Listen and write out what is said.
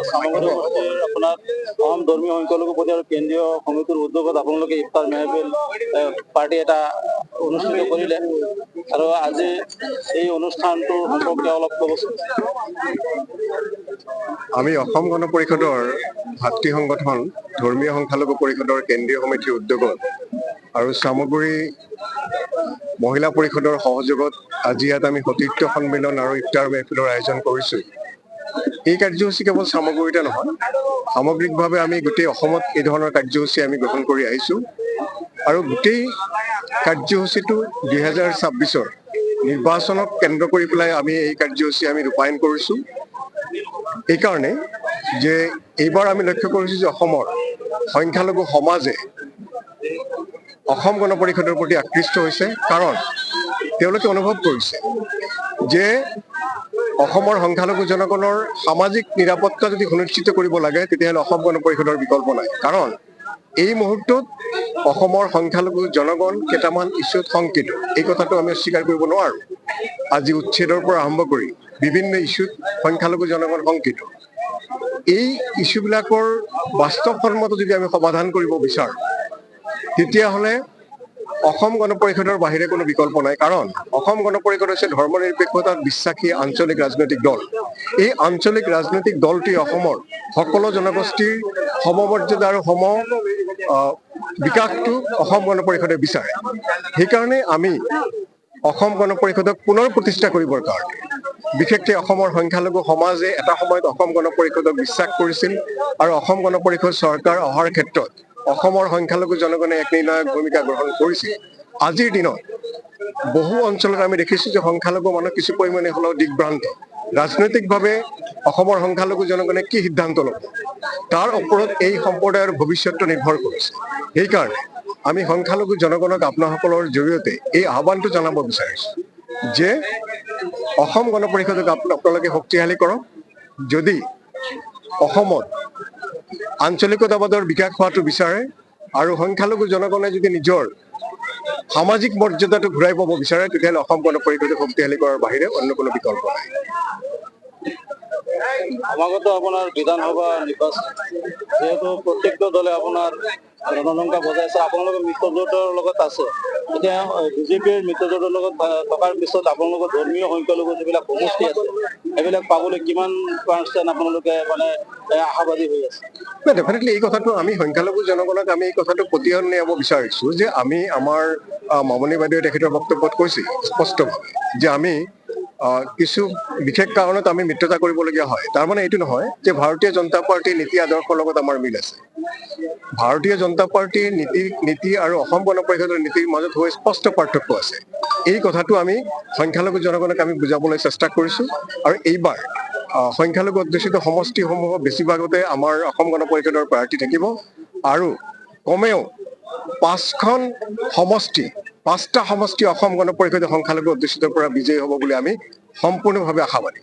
সামগ্ৰী আপোনাৰ অসম ধৰ্মীয় সংখ্যালঘু পৰিষদৰ কেন্দ্ৰীয় সমিতিৰ উদ্যোগত আপোনালোকে ইফতাৰ মেহফিল পাৰ্টি এটা অনুষ্ঠিত কৰিলে আৰু আজি এই অনুষ্ঠানটো সম্পৰ্কে অলপ ক'বচোন। আমি অসম গণ পৰিষদৰ ভাতৃ সংগঠন ধৰ্মীয় সংখ্যালঘু পৰিষদৰ কেন্দ্ৰীয় সমিতিৰ উদ্যোগত আৰু চামগুৰি মহিলা পৰিষদৰ সহযোগত আজি ইয়াত আমি সতীৰ্থ সন্মিলন আৰু ইফতাৰ মেহফিলৰ আয়োজন কৰিছোঁ। এই কাৰ্যসূচী কেৱল চামগুৰিতে নহয়, সামগ্ৰিকভাৱে আমি গোটেই অসমত এই ধৰণৰ কাৰ্যসূচী আমি গ্ৰহণ কৰি আহিছোঁ আৰু গোটেই কাৰ্যসূচীটো 2026 নিৰ্বাচনক কেন্দ্ৰ কৰি পেলাই আমি এই কাৰ্যসূচী আমি ৰূপায়ণ কৰিছোঁ। এইকাৰণে যে এইবাৰ আমি লক্ষ্য কৰিছোঁ যে অসমৰ সংখ্যালঘু সমাজে অসম গণ পৰিষদৰ প্ৰতি আকৃষ্ট হৈছে, কাৰণ তেওঁলোকে অনুভৱ কৰিছে যে অসমৰ সংখ্যালঘু জনগণৰ সামাজিক নিৰাপত্তা যদি সুনিশ্চিত কৰিব লাগে তেতিয়াহ'লে অসম গণ পৰিষদৰ বিকল্প নাই। কাৰণ এই মুহূৰ্তত অসমৰ সংখ্যালঘু জনগণ কেইটামান ইছ্যুত শংকিত, এই কথাটো আমি অস্বীকাৰ কৰিব নোৱাৰোঁ। আজি উচ্ছেদৰ পৰা আৰম্ভ কৰি বিভিন্ন ইছ্যুত সংখ্যালঘু জনগণ শংকিত। এই ইছ্যুবিলাকৰ বাস্তৱসন্মত যদি আমি সমাধান কৰিব বিচাৰোঁ তেতিয়াহ'লে অসম গণ পৰিষদৰ বাহিৰে কোনো বিকল্প নাই। কাৰণ অসম গণ পৰিষদ হৈছে ধৰ্ম নিৰপেক্ষতাত বিশ্বাসী আঞ্চলিক ৰাজনৈতিক দল। এই আঞ্চলিক ৰাজনৈতিক দলটি অসমৰ সকলো জনগোষ্ঠীৰ সমমৰ্যাদা আৰু বিকাশটো অসম গণ পৰিষদে বিচাৰে। সেইকাৰণে আমি অসম গণ পৰিষদক পুনৰ প্ৰতিষ্ঠা কৰিবৰ কাৰণে, বিশেষকৈ অসমৰ সংখ্যালঘু সমাজে এটা সময়ত অসম গণ পৰিষদক বিশ্বাস কৰিছিল আৰু অসম গণ পৰিষদ চৰকাৰ অহাৰ ক্ষেত্ৰত অসমৰ সংখ্যালঘু জনগণে এক নিৰ্ণায়ক ভূমিকা গ্ৰহণ কৰিছিল। আজিৰ দিনত বহু অঞ্চলত আমি দেখিছোঁ যে সংখ্যালঘু মানুহ কিছু পৰিমাণে হ'লেও দিগ্ভ্ৰান্ত। ৰাজনৈতিকভাৱে অসমৰ সংখ্যালঘু জনগণে কি সিদ্ধান্ত ল'ব, তাৰ ওপৰত এই সম্প্ৰদায়ৰ ভৱিষ্যতটো নিৰ্ভৰ কৰিছে। সেইকাৰণে আমি সংখ্যালঘু জনগণক আপোনাসকলৰ জৰিয়তে এই আহ্বানটো জনাব বিচাৰিছোঁ যে অসম গণ পৰিষদক আপোনালোকে শক্তিশালী কৰক। যদি অসমত আঞ্চলিকতাবাদৰ বিকাশ হোৱাটো বিচাৰে আৰু সংখ্যালঘু জনগণে যদি নিজৰ সামাজিক মৰ্যাদাটো ঘূৰাই পাব বিচাৰে তেতিয়াহ'লে অসম গণ পৰিষদক শক্তিশালী কৰাৰ বাহিৰে অন্য কোনো বিকল্প নাই। সমাগত আপোনাৰ বিধানসভা নিৰ্বাচন, যিহেতু প্ৰত্যেকটো দলে আপোনাৰ ৰণদংকা বজাইছে, আপোনালোকে মিত্ৰজোঁটৰ লগত আছে। এতিয়া বিজেপিৰ মিত্ৰজোঁটৰ লগত থকাৰ পিছত আপোনালোকৰ ধৰ্মীয় সংখ্যালঘু যিবিলাক সমষ্টি আছে সেইবিলাক পাবলৈ কিমান পাৰ্চেণ্ট আপোনালোকে আশাবাদী হৈ আছে? ডেফিনেটলি এই কথাটো আমি সংখ্যালঘু জনগণক আমি এই কথাটো প্ৰতিয়ন নিয়াব বিচাৰিছোঁ যে আমি আমাৰ মামণি বাইদেৱে তেখেতৰ বক্তব্যত কৈছে স্পষ্টভাৱে যে আমি কিছু বিশেষ কাৰণত আমি মিত্ৰতা কৰিবলগীয়া হয়। তাৰমানে এইটো নহয় যে ভাৰতীয় জনতা পাৰ্টীৰ নীতি আদৰ্শৰ লগত আমাৰ মিল আছে। ভাৰতীয় জনতা পাৰ্টীৰ নীতি আৰু অসম গণ পৰিষদৰ নীতিৰ মাজত হৈ স্পষ্ট পাৰ্থক্য আছে। এই কথাটো আমি সংখ্যালঘু জনগণক আমি বুজাবলৈ চেষ্টা কৰিছোঁ আৰু এইবাৰ সংখ্যালঘু অধ্যুষিত সমষ্টিসমূহ বেছিভাগতে আমাৰ অসম গণ পৰিষদৰ প্ৰাৰ্থী থাকিব আৰু কমেও 5টা সমষ্টি অসম গণ পৰিষদে সংখ্যালঘু অধ্যুষিতৰ পৰা বিজয়ী হ'ব বুলি আমি সম্পূৰ্ণভাৱে আশাবাদী।